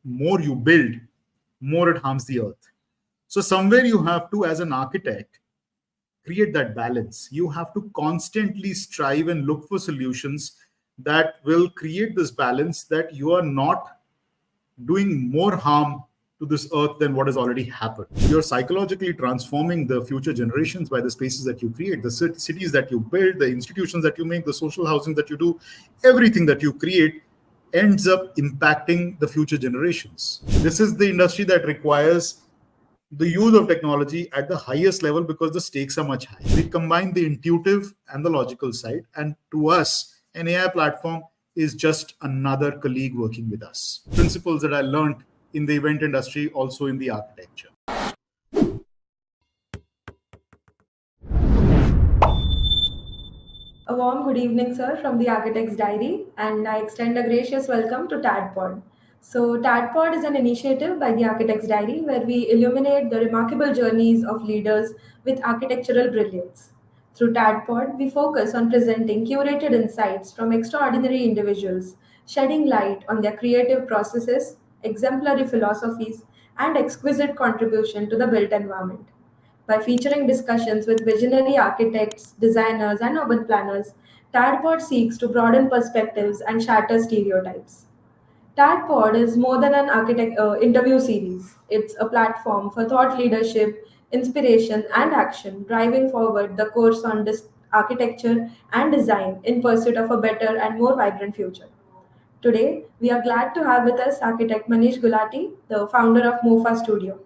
more you build, more it harms the earth. So somewhere you have to, as an architect, create that balance. You have to constantly strive and look for solutions that will create this balance, that you are not doing more harm to this earth than what has already happened. You're psychologically transforming the future generations by the spaces that you create, the cities that you build, the institutions that you make, the social housing that you do. Everything that you create ends up impacting the future generations. This is the industry that requires the use of technology at the highest level because the stakes are much higher. We combine the intuitive and the logical side, and to us, an AI platform is just another colleague working with us. Principles that I learned in the event industry, also in the architecture. A warm good evening, sir, from the Architect's Diary, and I extend a gracious welcome to TADPod. So, TADPod is an initiative by the Architect's Diary where we illuminate the remarkable journeys of leaders with architectural brilliance. Through TADPod, we focus on presenting curated insights from extraordinary individuals, shedding light on their creative processes, exemplary philosophies, and exquisite contribution to the built environment. By featuring discussions with visionary architects, designers, and urban planners, TADPod seeks to broaden perspectives and shatter stereotypes. TADPod is more than an interview series. It's a platform for thought leadership, inspiration, and action, driving forward the course on architecture and design in pursuit of a better and more vibrant future. Today, we are glad to have with us architect Manish Gulati, the founder of MOFA Studio.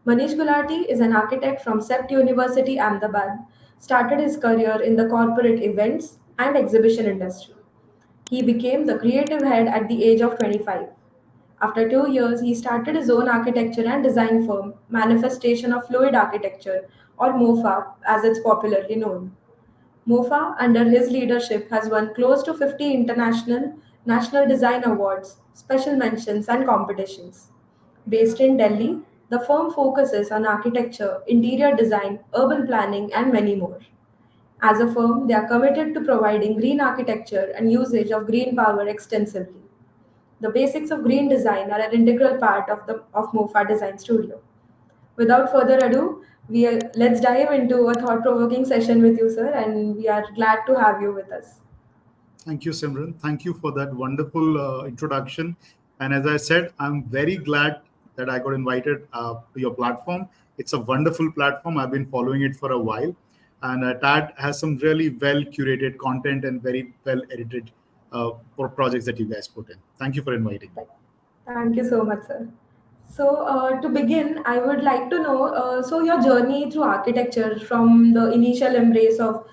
Manish Gulati is an architect from CEPT University, Ahmedabad, started his career in the corporate events and exhibition industry. He became the creative head at the age of 25. After 2 years, he started his own architecture and design firm, Manifestation of Fluid Architecture, or MOFA as it's popularly known. MOFA, under his leadership, has won close to 50 international national design awards, special mentions, and competitions. Based in Delhi, the firm focuses on architecture, interior design, urban planning, and many more. As a firm, they are committed to providing green architecture and usage of green power extensively. The basics of green design are an integral part of MOFA Design Studio. Without further ado, let's dive into a thought-provoking session with you, sir, and we are glad to have you with us. Thank you, Simran. Thank you for that wonderful introduction. And as I said, I'm very glad that I got invited to your platform. It's a wonderful platform. I've been following it for a while. And TAD has some really well-curated content and very well-edited projects that you guys put in. Thank you for inviting me. Thank you so much, sir. So, to begin, I would like to know so your journey through architecture from the initial embrace of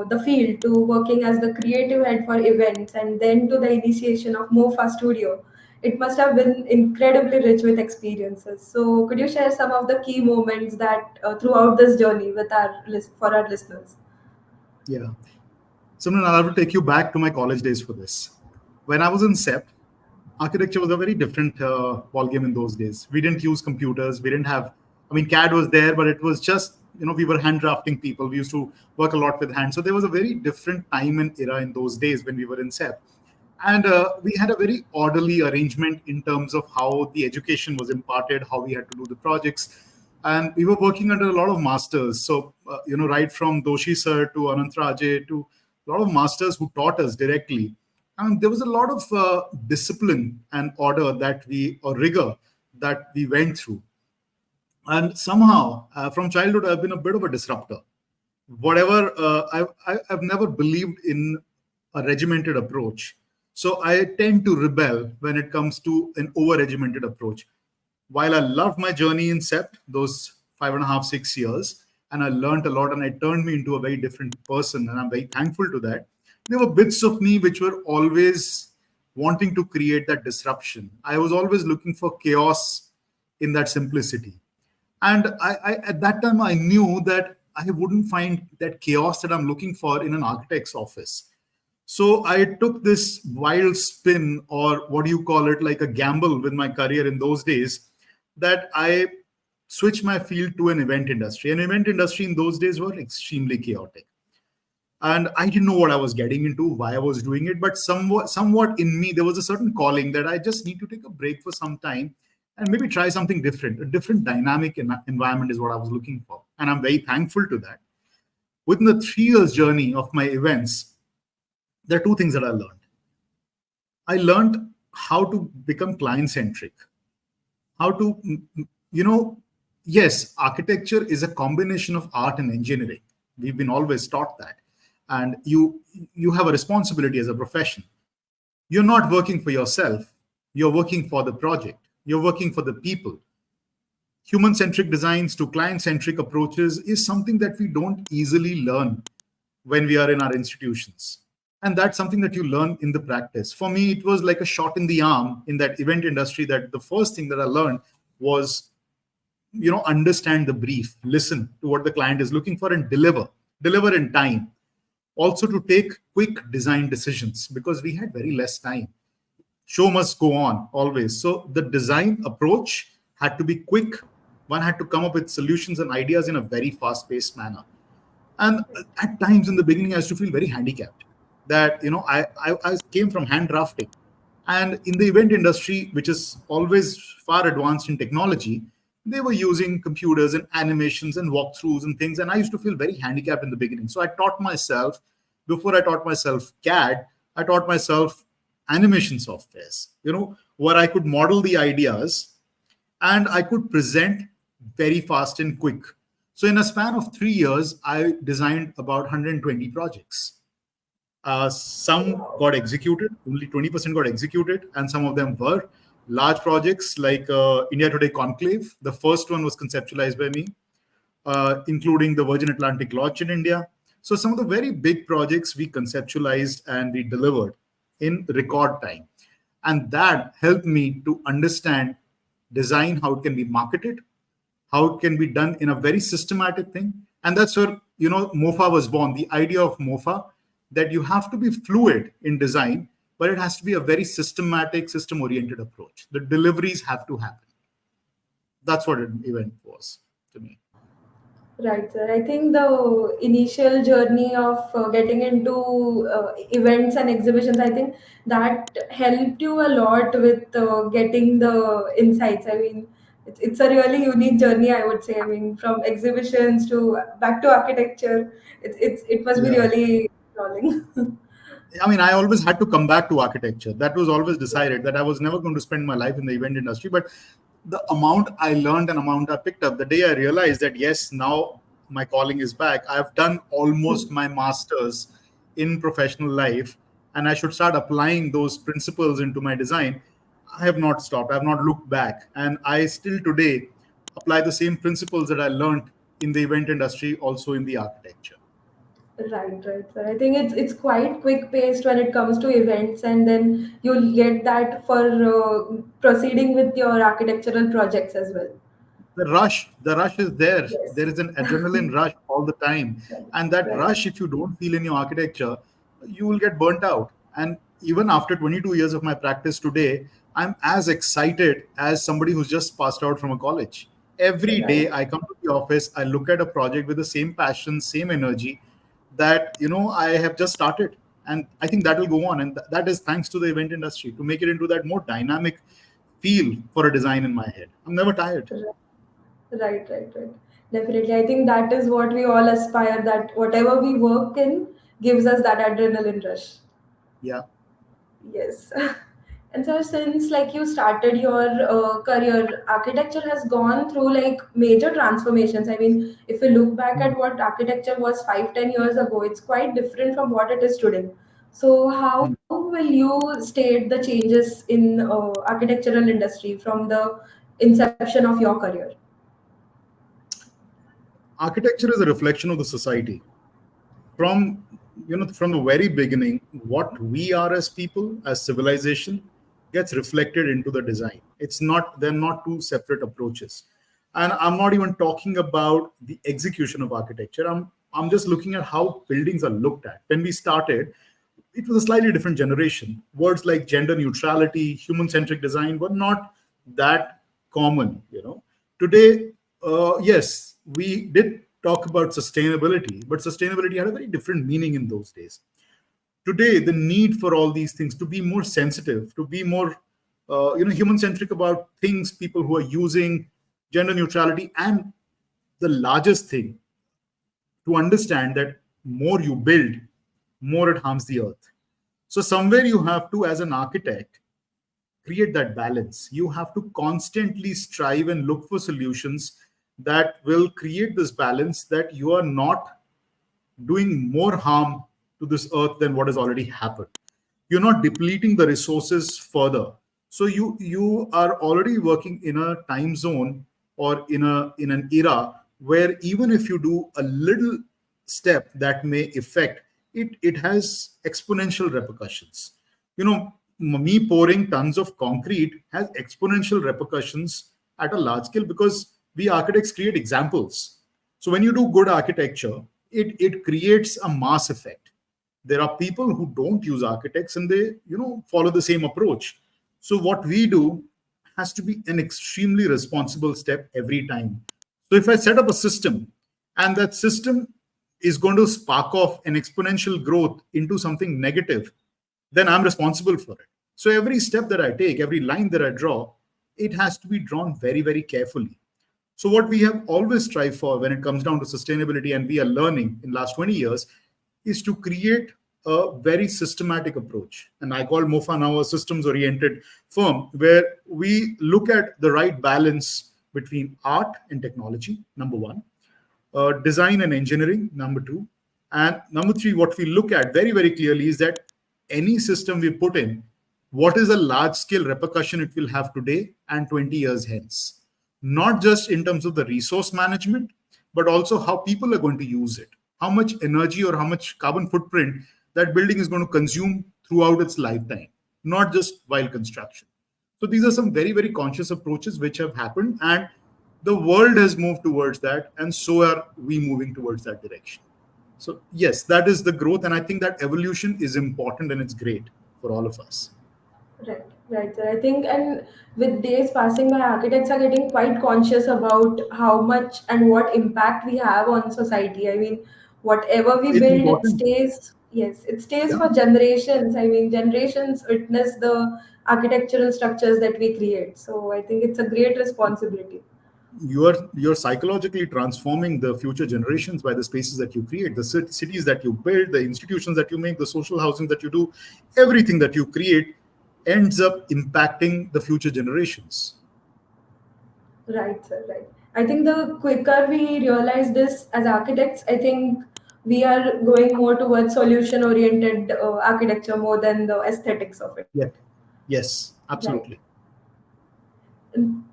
the field to working as the creative head for events and then to the initiation of MOFA Studio. It must have been incredibly rich with experiences. So, could you share some of the key moments that throughout this journey with for our listeners? Yeah. Simran, I'll have to take you back to my college days for this. When I was in CEPT, architecture was a very different ballgame in those days. We didn't use computers. We didn't have, CAD was there, but it was just, we were hand drafting people. We used to work a lot with hands. So there was a very different time and era in those days when we were in CEP. And we had a very orderly arrangement in terms of how the education was imparted, how we had to do the projects. And we were working under a lot of masters. So, right from Bvdoshi sir to anantraje to a lot of masters who taught us directly. And there was a lot of discipline and order or rigor that we went through. And somehow, from childhood, I've been a bit of a disruptor. I've never believed in a regimented approach. So I tend to rebel when it comes to an over-regimented approach. While I loved my journey in CEPT, those 5.5, 6 years, and I learned a lot and it turned me into a very different person, and I'm very thankful to that. There were bits of me which were always wanting to create that disruption. I was always looking for chaos in that simplicity. And I at that time, I knew that I wouldn't find that chaos that I'm looking for in an architect's office. So I took this wild spin, or what do you call it, like a gamble with my career in those days, that I switched my field to an event industry. An event industry in those days were extremely chaotic. and I didn't know what I was getting into, why I was doing it, but somewhat in me there was a certain calling that I just need to take a break for some time and maybe try something different. A different dynamic environment is what I was looking for, and I'm very thankful to that. Within the 3 years journey of my events, there are two things that I learned. I learned how to become client centric, how to, you know, yes, architecture is a combination of art and engineering. We've been always taught that. And you have a responsibility as a profession. You're not working for yourself, you're working for the project, you're working for the people. Human centric designs to client centric approaches is something that we don't easily learn when we are in our institutions. And that's something that you learn in the practice. For me, it was like a shot in the arm in that event industry, that the first thing that I learned was, understand the brief, listen to what the client is looking for, and deliver in time. Also to take quick design decisions, because we had very less time. Show must go on always. So the design approach had to be quick. One had to come up with solutions and ideas in a very fast-paced manner. And at times in the beginning, I used to feel very handicapped. That I came from hand drafting, and in the event industry, which is always far advanced in technology, they were using computers and animations and walkthroughs and things, and I used to feel very handicapped in the beginning. So I taught myself, before I taught myself CAD, I taught myself animation softwares, where I could model the ideas and I could present very fast and quick. So in a span of 3 years, I designed about 120 projects. Some got executed, only 20% got executed, and some of them were large projects like India Today Conclave. The first one was conceptualized by me, including the Virgin Atlantic Lodge in India. So some of the very big projects we conceptualized and we delivered in record time. And that helped me to understand design, how it can be marketed, how it can be done in a very systematic thing. And that's where, MOFA was born, the idea of MOFA, that you have to be fluid in design, but it has to be a very systematic, system-oriented approach. The deliveries have to happen. That's what an event was to me. Right, sir. I think the initial journey of getting into events and exhibitions, I think that helped you a lot with getting the insights. I mean, it's a really unique journey, I would say. I mean, from exhibitions to back to architecture, it must be Yeah. really rolling. I mean, I always had to come back to architecture. That was always decided, that I was never going to spend my life in the event industry. But the amount I learned and amount I picked up, the day I realized that, yes, now my calling is back. I've done almost my master's in professional life, and I should start applying those principles into my design. I have not stopped. I have not looked back. And I still today apply the same principles that I learned in the event industry also in the architecture. Right, right, sir. I think it's quite quick paced when it comes to events, and then you'll get that for proceeding with your architectural projects as well. The rush is there. Yes. There is an adrenaline rush all the time. Right. And that Right. rush, if you don't feel in your architecture, you will get burnt out. And even after 22 years of my practice today, I'm as excited as somebody who's just passed out from a college. Every Right. day I come to the office, I look at a project with the same passion, same energy that I have just started. And I think that will go on. And that is thanks to the event industry to make it into that more dynamic feel for a design in my head. I'm never tired. Right. Right, right, right. Definitely. I think that is what we all aspire, that whatever we work in gives us that adrenaline rush. Yeah. Yes. And so since like you started your career, architecture has gone through like major transformations. I mean, if you look back at what architecture was 5, 10 years ago, it's quite different from what it is today. So how will you state the changes in architectural industry from the inception of your career? Architecture is a reflection of the society. From the very beginning, what we are as people, as civilization, gets reflected into the design. They're not two separate approaches. And I'm not even talking about the execution of architecture. I'm just looking at how buildings are looked at. When we started, it was a slightly different generation. Words like gender neutrality, human centric design were not that common. Today, yes, we did talk about sustainability, but sustainability had a very different meaning in those days. Today, the need for all these things to be more sensitive, to be more human centric about things, people who are using gender neutrality, and the largest thing, to understand that more you build, more it harms the earth. So somewhere you have to, as an architect, create that balance. You have to constantly strive and look for solutions that will create this balance, that you are not doing more harm to this earth than what has already happened. You're not depleting the resources further. So you are already working in a time zone, or in an era where even if you do a little step that may affect it, it has exponential repercussions. Me pouring tons of concrete has exponential repercussions at a large scale, because we architects create examples. So when you do good architecture, it creates a mass effect. There are people who don't use architects, and they follow the same approach. So what we do has to be an extremely responsible step every time. So if I set up a system, and that system is going to spark off an exponential growth into something negative, then I'm responsible for it. So every step that I take, every line that I draw, it has to be drawn very, very carefully. So what we have always strived for when it comes down to sustainability, and we are learning in last 20 years, is to create a very systematic approach. And I call MOFA now a systems-oriented firm, where we look at the right balance between art and technology, number one, design and engineering, number two, and number three, what we look at very, very clearly is that any system we put in, what is a large-scale repercussion it will have today and 20 years hence. Not just in terms of the resource management, but also how people are going to use it, how much energy or how much carbon footprint that building is going to consume throughout its lifetime, not just while construction. So these are some very, very conscious approaches which have happened, and the world has moved towards that, and so are we moving towards that direction. So yes, that is the growth, and I think that evolution is important and it's great for all of us. Right, right, sir. I think, and with days passing by, architects are getting quite conscious about how much and what impact we have on society. I mean, whatever we It's build, it important. stays, yes, it stays Yeah, for generations. I mean, generations witness the architectural structures that we create. So I think it's a great responsibility. you're psychologically transforming the future generations by the spaces that you create, the cities that you build, the institutions that you make, the social housing that you do. Everything that you create ends up impacting the future generations. Right, sir, right. I think the quicker we realize this as architects, I think we are going more towards solution oriented architecture more than the aesthetics of it. Yeah. Yes, Right. absolutely.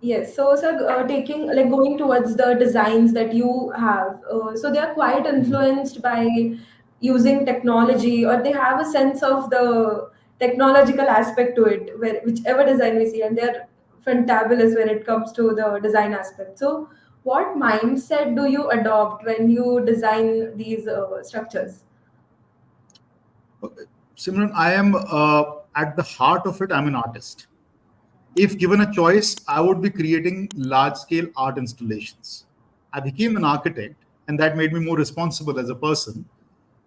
Yes. So, sir, taking like going towards the designs that you have, so they are quite Mhm. influenced by using technology, or they have a sense of the technological aspect to it, where whichever design we see, and they're fantabulous when it comes to the design aspect. So, what mindset do you adopt when you design these structures? Simran, I am at the heart of it, I'm an artist. If given a choice, I would be creating large scale art installations. I became an architect, and that made me more responsible as a person.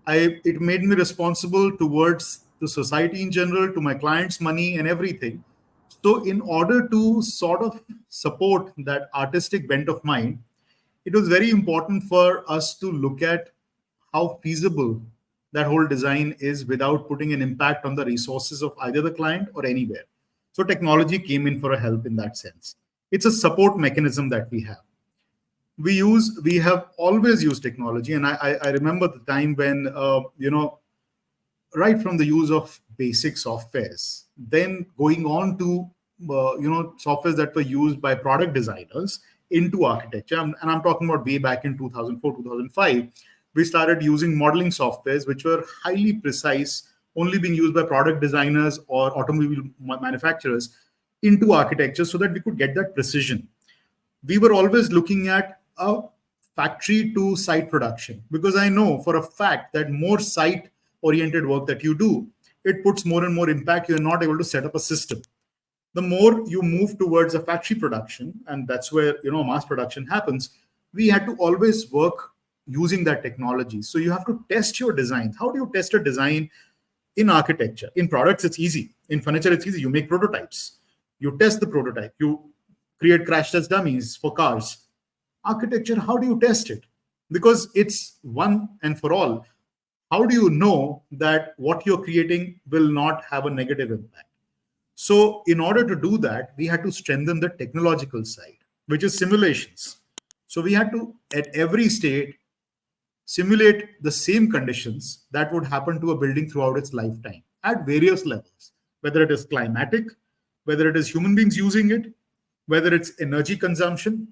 It made me responsible towards the society in general, to my clients' money and everything. So, in order to sort of support that artistic bent of mine, it was very important for us to look at how feasible that whole design is without putting an impact on the resources of either the client or anywhere. So technology came in for a help in that sense. It's a support mechanism that we have. We have always used technology, and I remember the time when right from the use of basic softwares, then going on to softwares that were used by product designers into architecture. And I'm talking about way back in 2004, 2005. We started using modeling softwares which were highly precise, only being used by product designers or automobile manufacturers into architecture, so that we could get that precision. We were always looking at a factory to site production, because I know for a fact that more site oriented work that you do, it puts more and more impact. You're not able to set up a system. The more you move towards a factory production, and that's where mass production happens, we had to always work using that technology. So you have to test your designs. How do you test a design in architecture? In products, it's easy. In furniture, it's easy. You make prototypes. You test the prototype. You create crash test dummies for cars. Architecture, how do you test it? Because it's one and for all. How do you know that what you're creating will not have a negative impact? So, in order to do that, we had to strengthen the technological side, which is simulations. So, we had to, at every state, simulate the same conditions that would happen to a building throughout its lifetime at various levels, whether it is climatic, whether it is human beings using it, whether it's energy consumption.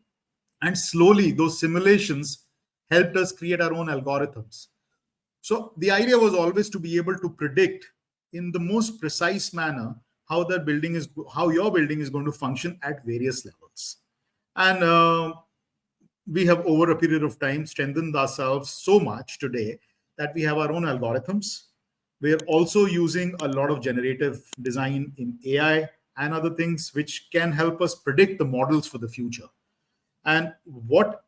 And slowly, those simulations helped us create our own algorithms. So the idea was always to be able to predict in the most precise manner how your building is going to function at various levels. And we have, over a period of time, strengthened ourselves so much today that we have our own algorithms. We're also using a lot of generative design in AI and other things, which can help us predict the models for the future. And what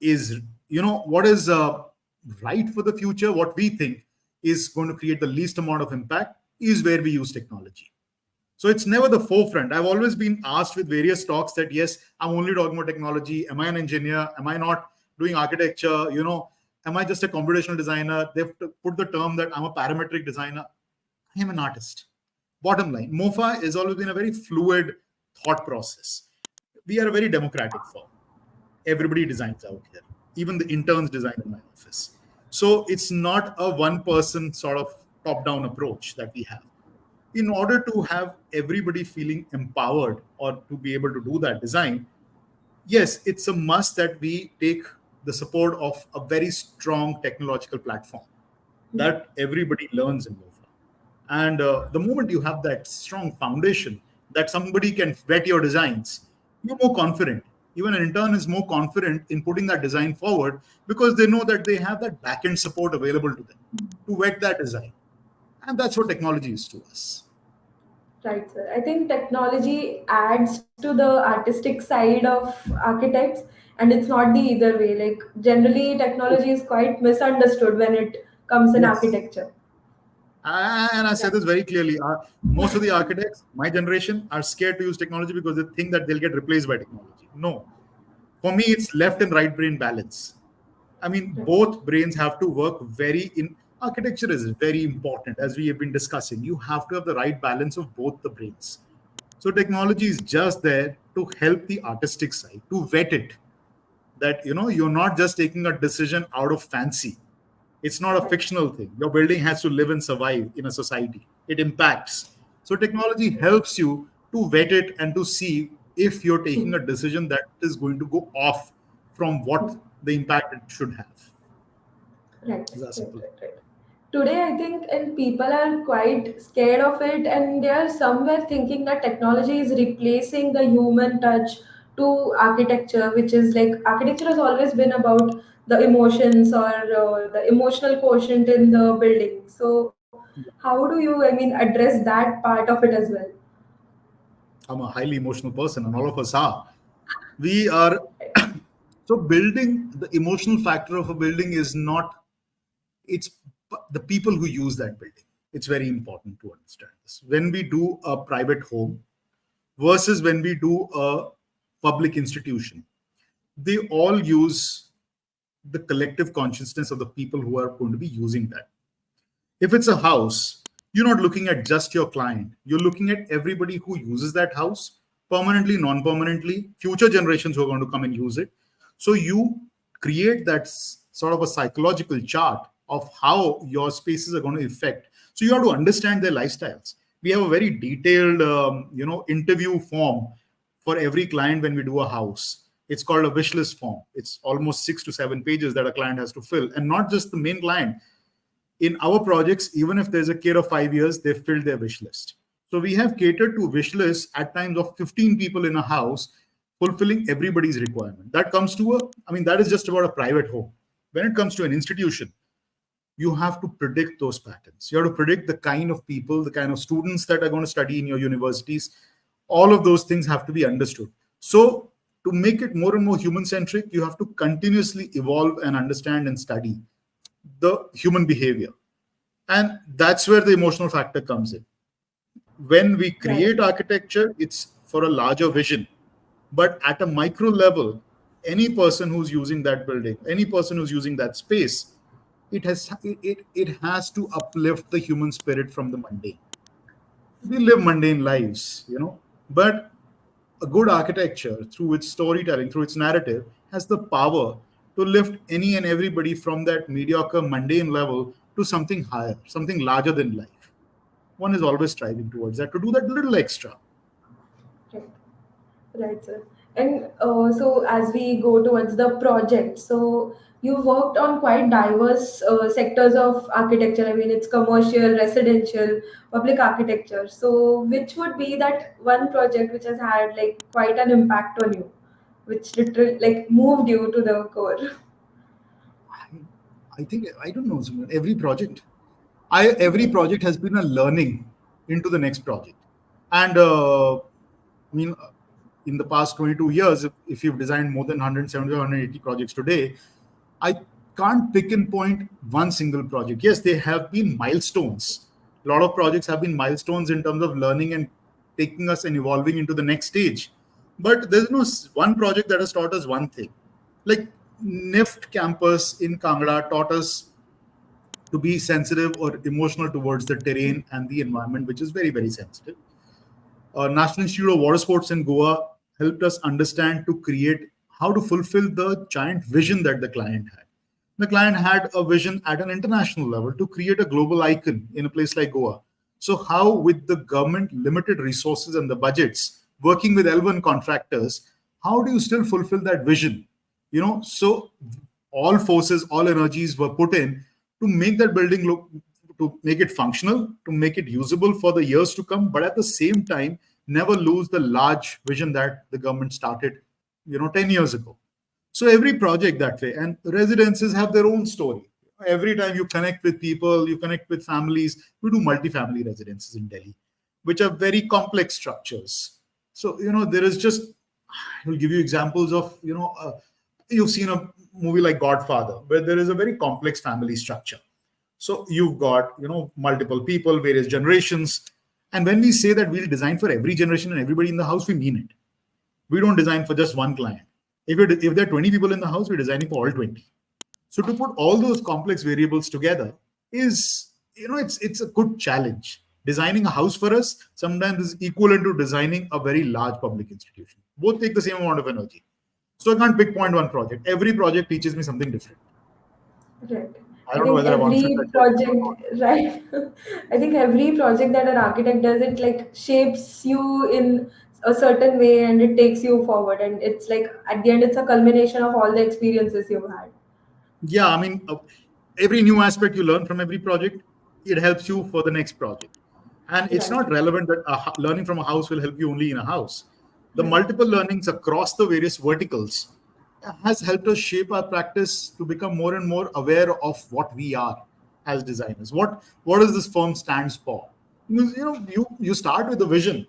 is, what is right for the future, what we think is going to create the least amount of impact, is where we use technology. So it's never the forefront. I've always been asked with various talks that, yes, I'm only talking about technology. Am I an engineer? Am I not doing architecture? Am I just a computational designer? They've put the term that I'm a parametric designer. I am an artist. Bottom line, MOFA has always been a very fluid thought process. We are a very democratic firm. Everybody designs out here. Even the interns design in my office. So it's not a one-person sort of top-down approach that we have. In order to have everybody feeling empowered or to be able to do that design, yes, it's a must that we take the support of a very strong technological platform that everybody learns in MOFA. And the moment you have that strong foundation that somebody can vet your designs, you're more confident. Even an intern is more confident in putting that design forward because they know that they have that back-end support available to them to vet that design. And that's what technology is to us. Right, sir. I think technology adds to the artistic side of architects, and it's not the either way. Like, generally, technology is quite misunderstood when it comes in Yes. architecture. And I said Right. this very clearly. Most of the architects, my generation, are scared to use technology because they think that they'll get replaced by technology. No. For me, it's left and right brain balance. I mean, Right. both brains have to work very in. Architecture is very important, as we have been discussing. You have to have the right balance of both the brains. So technology is just there to help the artistic side, to vet it. That you're not just taking a decision out of fancy. It's not a Right. fictional thing. Your building has to live and survive in a society. It impacts. So technology helps you to vet it and to see if you're taking a decision that is going to go off from what the impact it should have. Right, It's that right, simple. right, right. Today, I think, and people are quite scared of it, and they are somewhere thinking that technology is replacing the human touch to architecture, which is like architecture has always been about the emotions or the emotional quotient in the building. So, how do you, I mean, address that part of it as well? I'm a highly emotional person, and all of us are. We are. So building, the emotional factor of a building is not, it's the people who use that building. It's very important to understand this. When we do a private home versus when we do a public institution, they all use the collective consciousness of the people who are going to be using that. If it's a house, you're not looking at just your client. You're looking at everybody who uses that house permanently, non-permanently, future generations who are going to come and use it. So you create that sort of a psychological chart of how your spaces are going to affect. So you have to understand their lifestyles. We have a very detailed, interview form for every client when we do a house. It's called a wish list form. It's almost 6 to 7 pages that a client has to fill, and not just the main client. In our projects, even if there's a kid of 5 years, they've filled their wish list. So we have catered to wish lists at times of 15 people in a house, fulfilling everybody's requirement. That comes to that is just about a private home. When it comes to an institution, you have to predict those patterns. You have to predict the kind of people, the kind of students that are going to study in your universities. All of those things have to be understood. So To make it more and more human centric, you have to continuously evolve and understand and study the human behavior. And that's where the emotional factor comes in. When we Right. create architecture, it's for a larger vision. But at a micro level, any person who's using that building, any person who's using that space, it has to uplift the human spirit from the mundane. We live mundane lives, but a good architecture, through its storytelling, through its narrative, has the power to lift any and everybody from that mediocre, mundane level to something higher, something larger than life. One is always striving towards that, to do that little extra. Right. Right, sir. And so as we go towards the project, so you worked on quite diverse sectors of architecture. I mean, it's commercial, residential, public architecture. So which would be that one project which has had like quite an impact on you, which literally like moved you to the core? I think, I don't know, Simran, every project has been a learning into the next project. And I mean, in the past 22 years, if you've designed more than 170 or 180 projects today, I can't pick and point one single project. Yes, there have been milestones. A lot of projects have been milestones in terms of learning and taking us and evolving into the next stage. But there's no one project that has taught us one thing. Like NIFT campus in Kangla taught us to be sensitive or emotional towards the terrain and the environment, which is very, very sensitive. National Institute of Water Sports in Goa helped us understand to create how to fulfill the giant vision that the client had. The client had a vision at an international level to create a global icon in a place like Goa. So, how, with the government limited resources and the budgets, working with L1 contractors, how do you still fulfill that vision? So all forces, all energies were put in to make that building look, to make it functional, to make it usable for the years to come, but at the same time, never lose the large vision that the government started, 10 years ago. So every project that way, and residences have their own story. Every time you connect with people, you connect with families. We do multi-family residences in Delhi, which are very complex structures. So, there is just, I will give you examples of, you've seen a movie like Godfather, where there is a very complex family structure. So you've got, multiple people, various generations. And when we say that we'll design for every generation and everybody in the house, we mean it. We don't design for just one client. If there are 20 people in the house, we're designing for all 20. So to put all those complex variables together is, it's a good challenge. Designing a house for us sometimes is equivalent to designing a very large public institution. Both take the same amount of energy. So I can't pick point one project. Every project teaches me something different. Right. I I don't know think whether I've answered every that question or not. project, right? I think every project that an architect does, it like shapes you in a certain way and it takes you forward. And it's like at the end, it's a culmination of all the experiences you've had. Yeah, I mean, every new aspect you learn from every project, it helps you for the next project. And it's Right. not relevant that learning from a house will help you only in a house. The Right. multiple learnings across the various verticals has helped us shape our practice to become more and more aware of what we are as designers. What does this firm stands for? You start with a vision,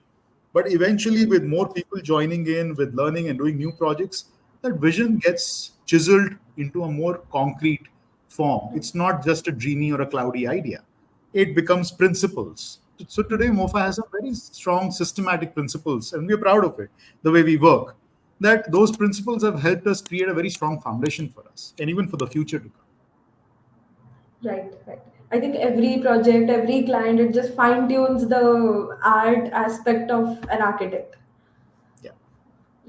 but eventually, with more people joining in, with learning and doing new projects, that vision gets chiseled into a more concrete form. It's not just a dreamy or a cloudy idea. It becomes principles. So today, MOFA has a very strong systematic principles, and we're proud of it, the way we work. That those principles have helped us create a very strong foundation for us, and even for the future to come. Right, right. I think every project, every client, it just fine tunes the art aspect of an architect. Yeah,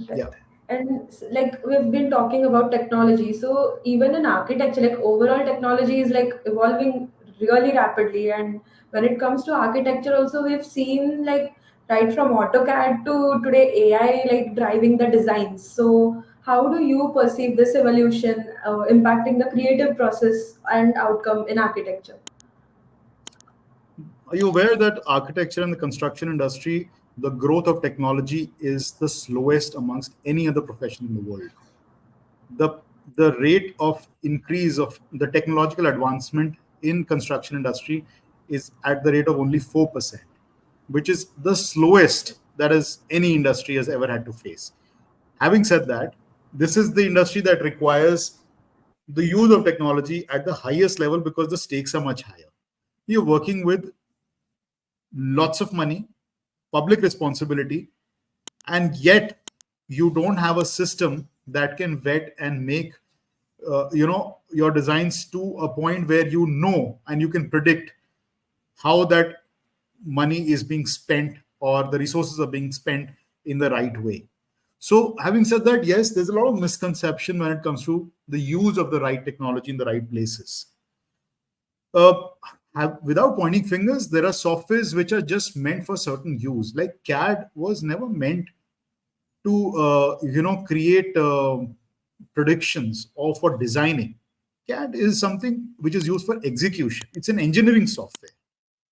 Right. yeah. And like we've been talking about technology. So even in architecture, like overall technology is like evolving really rapidly. And when it comes to architecture, also we've seen like right from AutoCAD to today AI like driving the designs. So how do you perceive this evolution impacting the creative process and outcome in architecture? Are you aware that architecture and the construction industry, the growth of technology is the slowest amongst any other profession in the world? The the rate of increase of the technological advancement in construction industry is at the rate of only 4%, which is the slowest that is any industry has ever had to face. Having said that, this is the industry that requires the use of technology at the highest level because the stakes are much higher. You're working with lots of money, public responsibility, and yet you don't have a system that can vet and make your designs to a point where you know and you can predict how that money is being spent or the resources are being spent in the right way. So having said that, yes, there's a lot of misconception when it comes to the use of the right technology in the right places. uh, Without pointing fingers, there are softwares which are just meant for certain use. Like CAD was never meant to create predictions or for designing. CAD is something which is used for execution. It's an engineering software.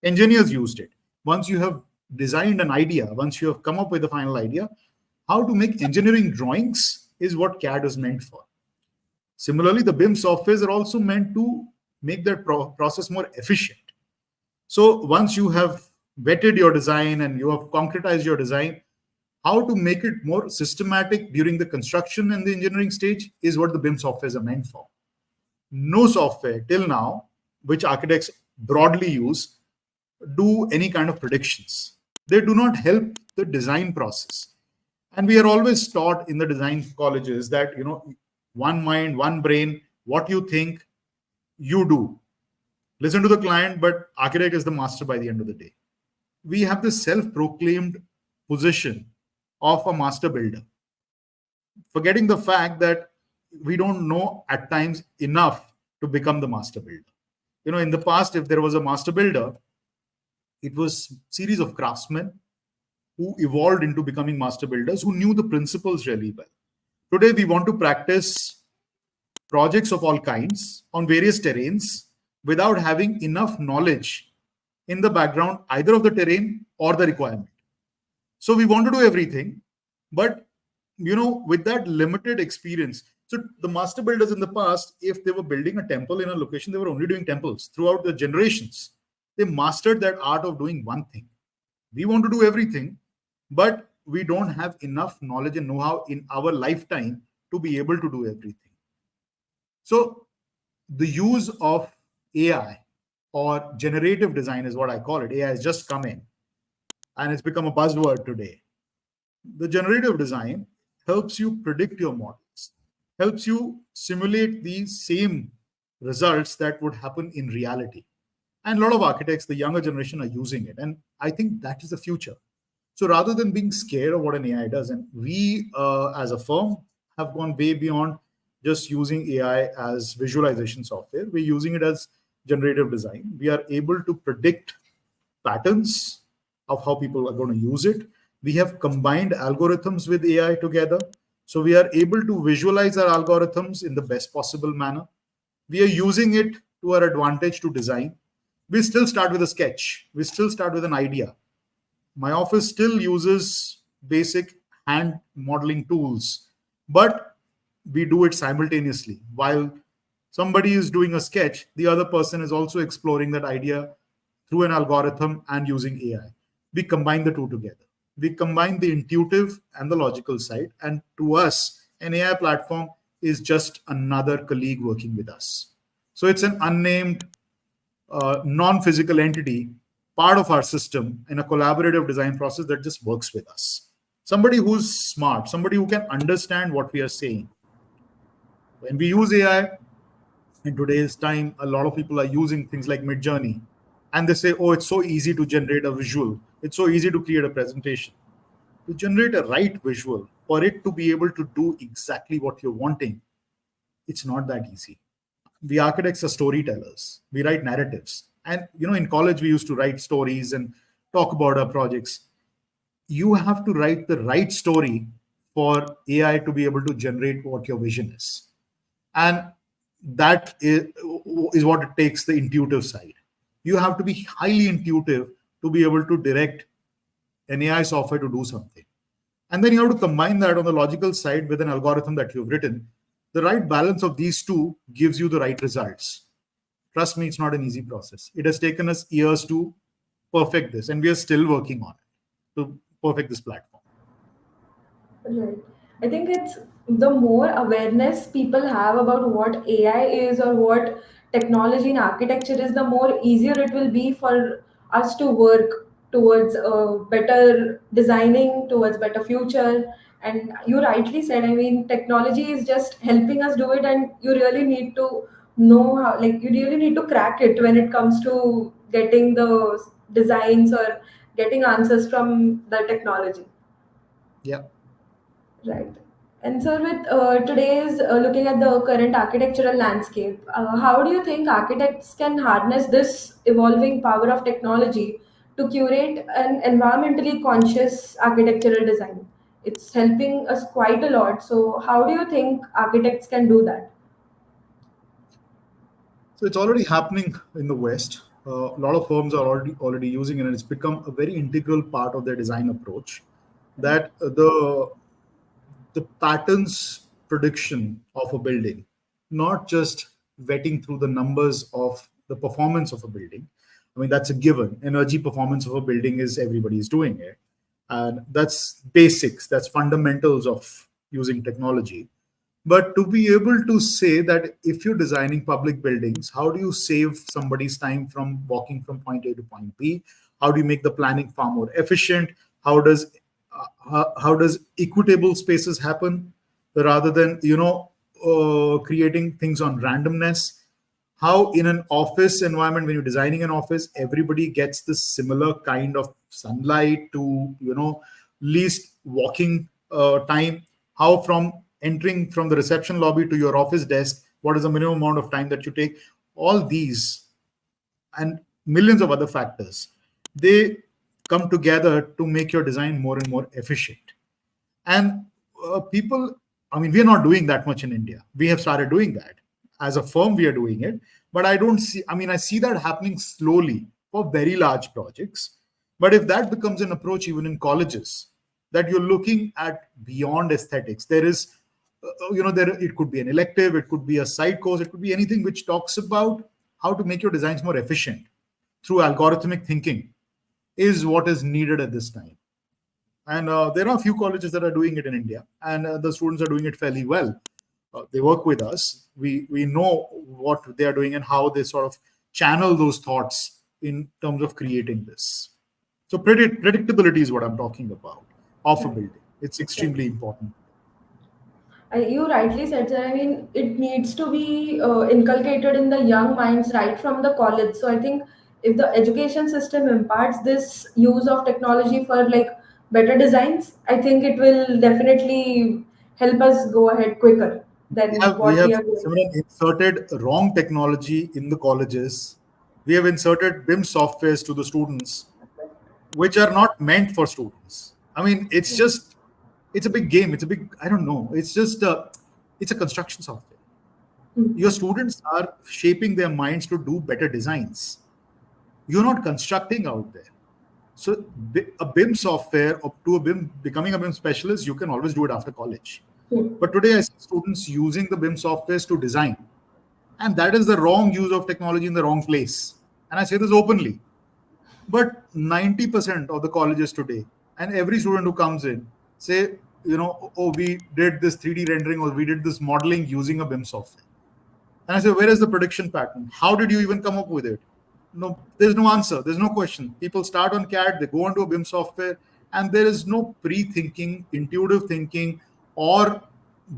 Engineers used it. Once you have designed an idea, once you have come up with a final idea, how to make engineering drawings is what CAD is meant for. Similarly, the BIM softwares are also meant to make that process more efficient. So once you have vetted your design and you have concretized your design, how to make it more systematic during the construction and the engineering stage is what the BIM softwares are meant for. No software till now, which architects broadly use, do any kind of predictions. They do not help the design process. And we are always taught in the design colleges that, one mind, one brain, what you think, you do. Listen to the client, but architect is the master by the end of the day. We have this self-proclaimed position of a master builder, forgetting the fact that we don't know at times enough to become the master builder. In the past, if there was a master builder, it was series of craftsmen who evolved into becoming master builders who knew the principles really well. Today, we want to practice projects of all kinds on various terrains without having enough knowledge in the background, either of the terrain or the requirement. So we want to do everything, but with that limited experience. So the master builders in the past, if they were building a temple in a location, they were only doing temples throughout the generations. They mastered that art of doing one thing. We want to do everything, but we don't have enough knowledge and know-how in our lifetime to be able to do everything. So the use of AI or generative design is what I call it. AI has just come in and it's become a buzzword today. The generative design helps you predict your models, helps you simulate the same results that would happen in reality. And a lot of architects, the younger generation, are using it. And I think that is the future. So rather than being scared of what an AI does, and we as a firm have gone way beyond just using AI as visualization software, we're using it as generative design. We are able to predict patterns of how people are going to use it. We have combined algorithms with AI together. So we are able to visualize our algorithms in the best possible manner. We are using it to our advantage to design. We still start with a sketch. We still start with an idea. My office still uses basic hand modeling tools, but we do it simultaneously. While somebody is doing a sketch, the other person is also exploring that idea through an algorithm and using AI. We combine the two together. We combine the intuitive and the logical side. And to us, an AI platform is just another colleague working with us. So it's an unnamed, non-physical entity, part of our system in a collaborative design process that just works with us. Somebody who's smart, somebody who can understand what we are saying. When we use AI, in today's time, a lot of people are using things like Midjourney, and they say, oh, it's so easy to generate a visual. It's so easy to create a presentation. To generate a right visual, for it to be able to do exactly what you're wanting, it's not that easy. We architects are storytellers. We write narratives. And, in college, we used to write stories and talk about our projects. You have to write the right story for AI to be able to generate what your vision is. And that is what it takes, the intuitive side. You have to be highly intuitive to be able to direct an AI software to do something. And then you have to combine that on the logical side with an algorithm that you've written. The right balance of these two gives you the right results. Trust me, it's not an easy process. It has taken us years to perfect this, and we are still working on it to perfect this platform. Right. I think it's the more awareness people have about what AI is or what technology in architecture is, the more easier it will be for us to work towards better designing, towards better future. And you rightly said, I mean, technology is just helping us do it, and you really need to know how, like, you really need to crack it when it comes to getting the designs or getting answers from the technology. Yeah. Right. And so, with today's looking at the current architectural landscape, how do you think architects can harness this evolving power of technology to curate an environmentally conscious architectural design? It's helping us quite a lot. So, how do you think architects can do that? So it's already happening in the West. A lot of firms are already using it, and it's become a very integral part of their design approach. That the patterns prediction of a building, not just vetting through the numbers of the performance of a building. I mean, that's a given. Energy performance of a building is everybody's doing it. And that's basics, that's fundamentals of using technology. But to be able to say that if you're designing public buildings, how do you save somebody's time from walking from point A to point B? How do you make the planning far more efficient? How does how does equitable spaces happen rather than creating things on randomness? How in an office environment, when you're designing an office, everybody gets this similar kind of sunlight to least walking time? How from entering from the reception lobby to your office desk, what is the minimum amount of time that you take? All these and millions of other factors, they come together to make your design more and more efficient. And people, I mean, we're not doing that much in India. We have started doing that. As a firm, we are doing it. But I don't see, I mean, I see that happening slowly for very large projects. But if that becomes an approach even in colleges, that you're looking at beyond aesthetics, there is, there it could be an elective, it could be a side course, it could be anything which talks about how to make your designs more efficient through algorithmic thinking is what is needed at this time. And there are a few colleges that are doing it in India, and the students are doing it fairly well. They work with us. We know what they are doing and how they sort of channel those thoughts in terms of creating this. So predictability is what I'm talking about of a Right. building. It's Right. extremely important. You rightly said, sir. I mean, it needs to be inculcated in the young minds right from the college. So I think if the education system imparts this use of technology for like better designs, I think it will definitely help us go ahead quicker than We what have we are doing. Simran, inserted wrong technology in the colleges. We have inserted BIM softwares to the students which are not meant for students. I mean, it's a big game. It's a big, I don't know. It's a construction software. Hmm. Your students are shaping their minds to do better designs. You're not constructing out there. So a BIM software up to a BIM, becoming a BIM specialist, you can always do it after college. Hmm. But today I see students using the BIM softwares to design. And that is the wrong use of technology in the wrong place. And I say this openly. But 90% of the colleges today, and every student who comes in, say, oh, we did this 3D rendering or we did this modeling using a BIM software. And I say, where is the prediction pattern? How did you even come up with it? No, there's no answer. There's no question. People start on CAD, they go onto a BIM software, and there is no pre-thinking, intuitive thinking, or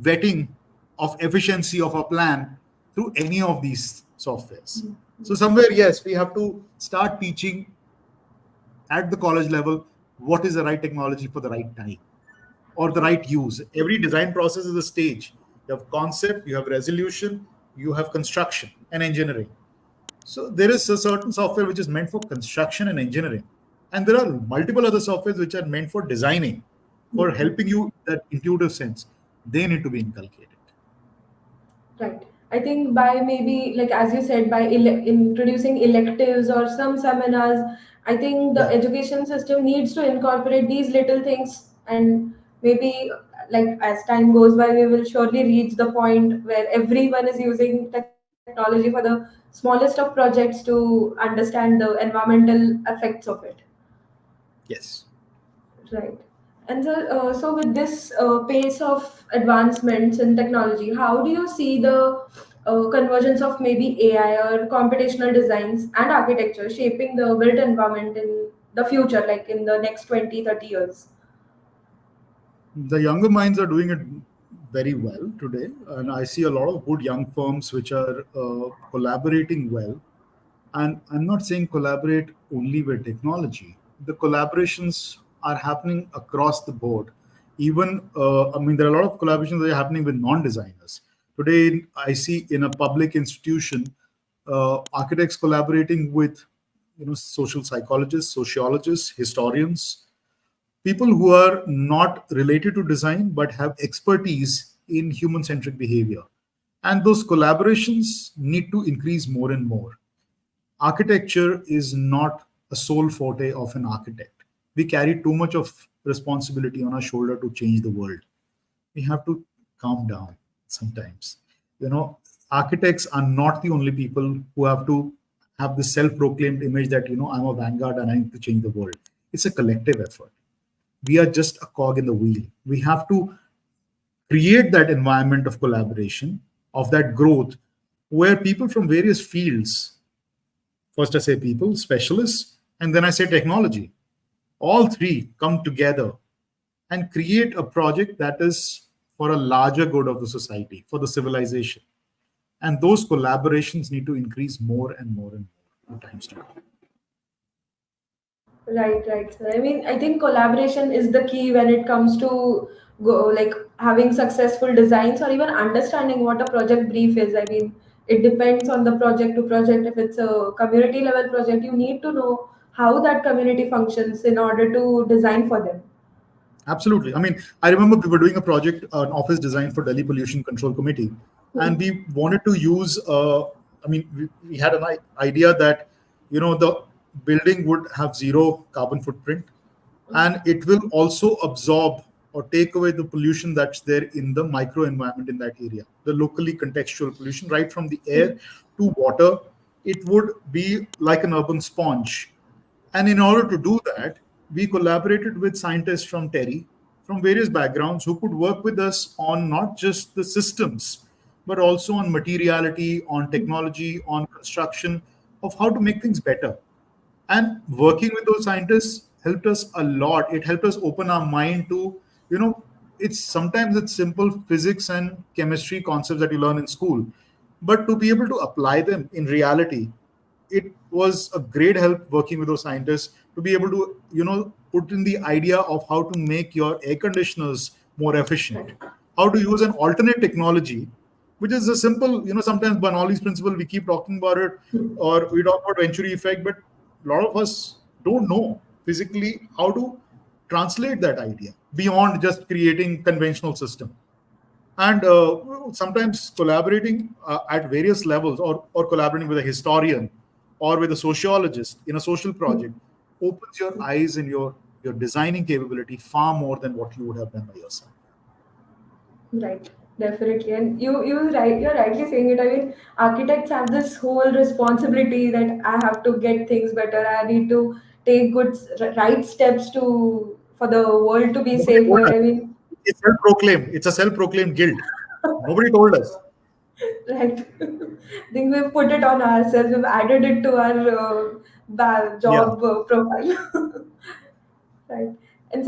vetting of efficiency of a plan through any of these softwares. So somewhere, yes, we have to start teaching at the college level what is the right technology for the right time or the right use. Every design process is a stage. You have concept, you have resolution, you have construction and engineering. So there is a certain software which is meant for construction and engineering, and there are multiple other softwares which are meant for designing, for helping you that intuitive sense. They need to be inculcated. Right. I think by maybe, like as you said, by introducing electives or some seminars, I think the Yeah. education system needs to incorporate these little things. And maybe, like as time goes by, we will surely reach the point where everyone is using technology for the smallest of projects to understand the environmental effects of it. Yes. Right. And so with this pace of advancements in technology, how do you see the convergence of maybe AI or computational designs and architecture shaping the built environment in the future, like in the next 20, 30 years? The younger minds are doing it very well today, and I see a lot of good young firms which are collaborating well. And I'm not saying collaborate only with technology. The collaborations are happening across the board. Even, I mean, there are a lot of collaborations that are happening with non-designers. Today, I see in a public institution, architects collaborating with, social psychologists, sociologists, historians, people who are not related to design but have expertise in human-centric behavior. And those collaborations need to increase more and more. Architecture is not a sole forte of an architect. We carry too much of responsibility on our shoulder to change the world. We have to calm down sometimes. Architects are not the only people who have to have the self-proclaimed image that, I'm a vanguard and I need to change the world. It's a collective effort. We are just a cog in the wheel. We have to create that environment of collaboration, of that growth, where people from various fields, first I say people, specialists, and then I say technology, all three come together and create a project that is for a larger good of the society, for the civilization. And those collaborations need to increase more and more and more in times to come. Right, right, sir. I mean, I think collaboration is the key when it comes to like having successful designs or even understanding what a project brief is. I mean, it depends on the project to project. If it's a community level project, you need to know how that community functions in order to design for them. Absolutely. I mean, I remember we were doing a project, an office design for Delhi Pollution Control Committee, and Hmm. we wanted to use. I mean, we had an idea that the building would have zero carbon footprint, and it will also absorb or take away the pollution that's there in the micro environment in that area, the locally contextual pollution, right from the air to water. It would be like an urban sponge, and in order to do that, we collaborated with scientists from Terry, from various backgrounds, who could work with us on not just the systems, but also on materiality, on technology, on construction, of how to make things better. And working with those scientists helped us a lot. It helped us open our mind to, you know, it's simple physics and chemistry concepts that you learn in school, but to be able to apply them in reality, it was a great help working with those scientists to be able to put in the idea of how to make your air conditioners more efficient, Right. how to use an alternate technology, which is a simple, sometimes Bernoulli's principle, we keep talking about it, or we talk about Venturi effect, but a lot of us don't know physically how to translate that idea beyond just creating conventional system. And sometimes collaborating at various levels, or collaborating with a historian or with a sociologist in a social project, opens your eyes and your designing capability far more than what you would have done by yourself. Right, definitely. And you're rightly saying it. I mean, architects have this whole responsibility that I have to get things better. I need to take right steps to for the world to be Nobody told safer. us. I mean, It's a self-proclaimed guild. Nobody told us. right. I think we've put it on ourselves. We've added it to our Yeah. job profile. Right. And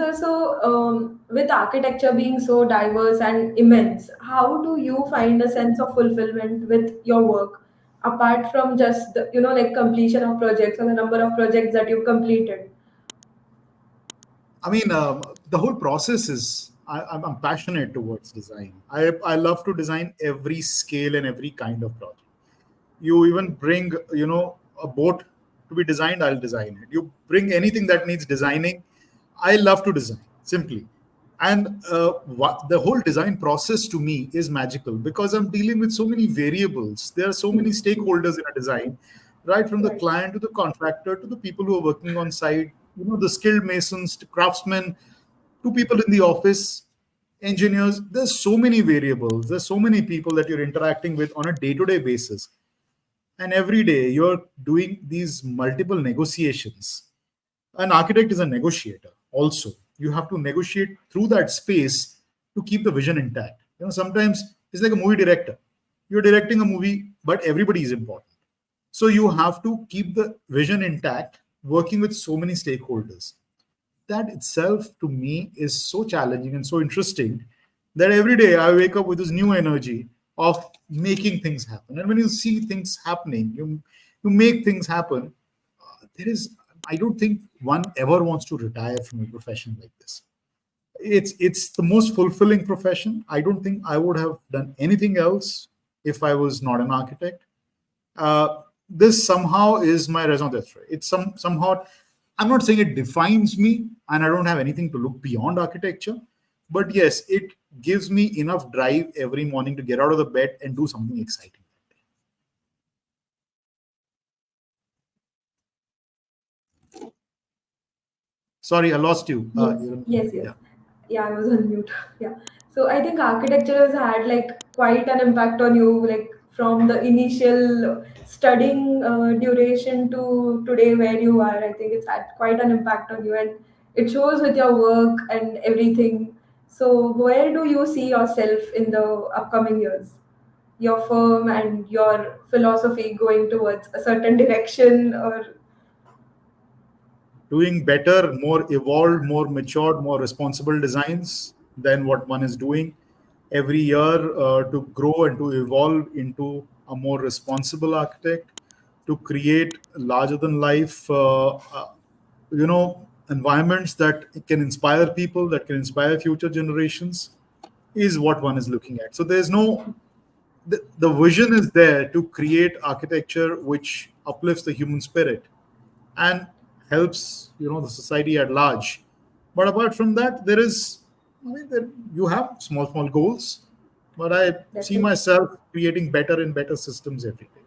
with architecture being so diverse and immense, how do you find a sense of fulfillment with your work, apart from just like completion of projects or the number of projects that you've completed? I mean, the whole process is, I'm passionate towards design. I love to design every scale and every kind of project. You even bring, a boat to be designed, I'll design it. You bring anything that needs designing, I love to design, simply. And the whole design process to me is magical because I'm dealing with so many variables. There are so many stakeholders in a design, right from the Right. client to the contractor to the people who are working on site, the skilled masons to craftsmen to people in the office, engineers. There's so many variables. There's so many people that you're interacting with on a day-to-day basis, and every day you're doing these multiple negotiations. An architect is a negotiator also. you have to negotiate through that space to keep the vision intact. Sometimes it's like a movie director. You're directing a movie, but everybody is important. So you have to keep the vision intact, working with so many stakeholders. That itself to me is so challenging and so interesting that every day I wake up with this new energy of making things happen. And when you see things happening, you make things happen. There is, I don't think one ever wants to retire from a profession like this. It's the most fulfilling profession. I don't think I would have done anything else if I was not an architect. This somehow is my raison d'etre. It's somehow, I'm not saying it defines me and I don't have anything to look beyond architecture, but yes, it gives me enough drive every morning to get out of the bed and do something exciting. Sorry, I lost you. Yes, yes. Yeah. Yeah, I was on mute. Yeah. So I think architecture has had like quite an impact on you, like from the initial studying duration to today where you are. I think it's had quite an impact on you, and it shows with your work and everything. So where do you see yourself in the upcoming years? Your firm and your philosophy going towards a certain direction, or Doing better, more evolved, more matured, more responsible designs than what one is doing every year, to grow and to evolve into a more responsible architect, to create larger than life, environments that can inspire people, that can inspire future generations, is what one is looking at. So there's no, the vision is there to create architecture which uplifts the human spirit and helps the society at large. But apart from that, there is, you have small goals, but I see definitely. myself creating better and better systems every day.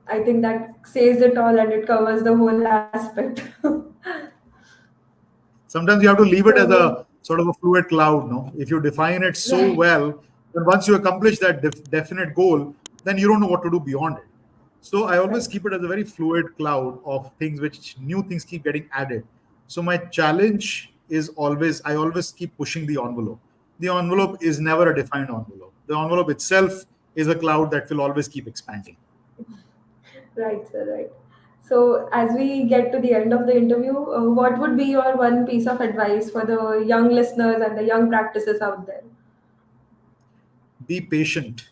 I think that says it all and it covers the whole aspect. Sometimes you have to leave it as So, a sort of a fluid cloud. No, if you define it so right, well, then once you accomplish that definite goal, then you don't know what to do beyond it. So I always right. keep it as a very fluid cloud of things, which new things keep getting added. So my challenge is always, I always keep pushing the envelope. The envelope is never a defined envelope. The envelope itself is a cloud that will always keep expanding. Right, sir, right. So, as we get to the end of the interview, what would be your one piece of advice for the young listeners and the young practices out there? Be patient.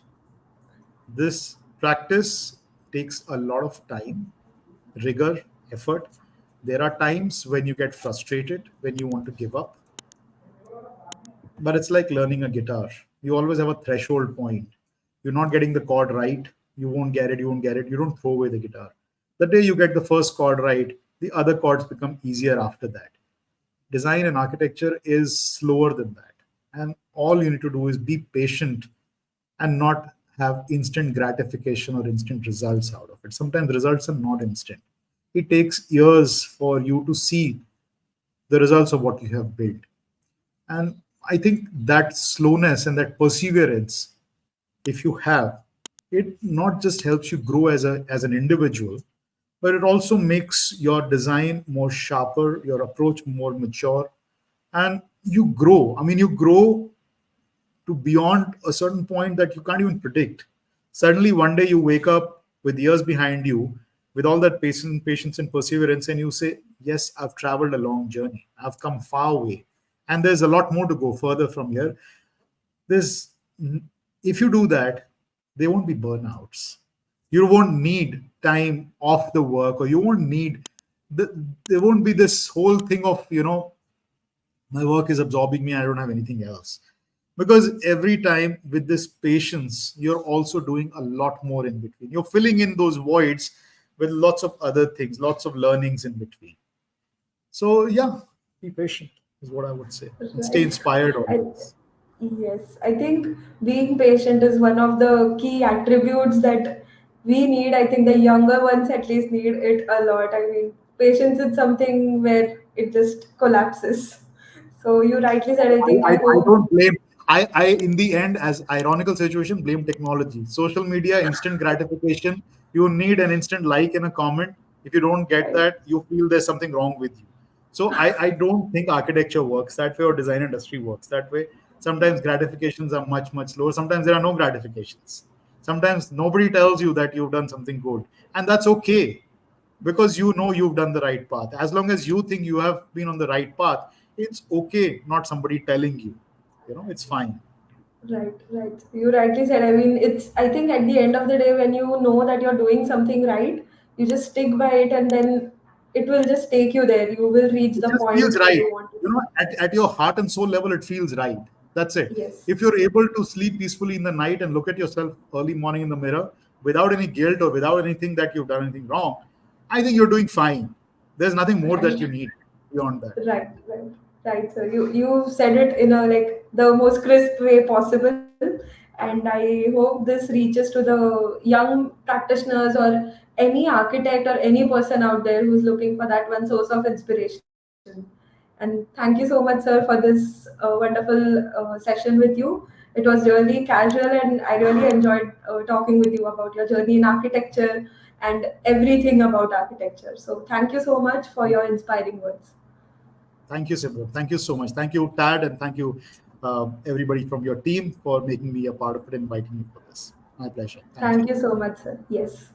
This practice takes a lot of time, rigor, effort. There are times when you get frustrated, when you want to give up, but it's like learning a guitar. You always have a threshold point. You're not getting the chord right, you won't get it, you won't get it. You don't throw away the guitar. The day you get the first chord right, the other chords become easier after that. Design and architecture is slower than that. And all you need to do is be patient and not have instant gratification or instant results out of it. Sometimes results are not instant. It takes years for you to see the results of what you have built. And I think that slowness and that perseverance, if you have, it not just helps you grow as an individual, but it also makes your design more sharper, your approach more mature, and you grow. I mean, you grow to beyond a certain point that you can't even predict. Suddenly, one day you wake up with years behind you, with all that patience and perseverance, and you say, "Yes, I've traveled a long journey. I've come far away, and there's a lot more to go further from here." There's, if you do that, there won't be burnouts. You won't need time off the work, or you won't need there won't be this whole thing of my work is absorbing me. I don't have anything else. Because every time with this patience, you're also doing a lot more in between. You're filling in those voids with lots of other things, lots of learnings in between. So, yeah, be patient is what I would say. And stay Right. inspired I, always. yes, I think being patient is one of the key attributes that we need. I think the younger ones at least need it a lot. I mean, patience is something where it just collapses. So you rightly said, I think I I hope. don't blame. In the end, as ironical situation, blame technology. Social media, instant gratification. You need an instant like and a comment. If you don't get Right. that, you feel there's something wrong with you. So I don't think architecture works that way or design industry works that way. Sometimes gratifications are much, much lower. Sometimes there are no gratifications. Sometimes nobody tells you that you've done something good. And that's okay, because you know you've done the right path. As long as you think you have been on the right path, it's okay, not somebody telling you. It's fine. Right, right. You rightly said. I mean, I think at the end of the day, when you know that you're doing something right, you just stick by it and then it will just take you there. You will reach It the just feels point where right. you want to be. At your heart and soul level, it feels right. That's it. Yes, If you're able to sleep peacefully in the night and look at yourself early morning in the mirror without any guilt or without anything that you've done anything wrong, I think you're doing fine. There's nothing more that you right. need beyond that. Right, right, right. So you said it in a like the most crisp way possible, and I hope this reaches to the young practitioners or any architect or any person out there who's looking for that one source of inspiration. And thank you so much, sir, for this wonderful session with you. It was really casual, and I really enjoyed talking with you about your journey in architecture and everything about architecture. So thank you so much for your inspiring words. Thank you, Simran. Thank you so much. Thank you, Tad, and thank you, everybody from your team, for making me a part of it, inviting me for this. My pleasure. Thank you. Thank you so much, sir. Yes.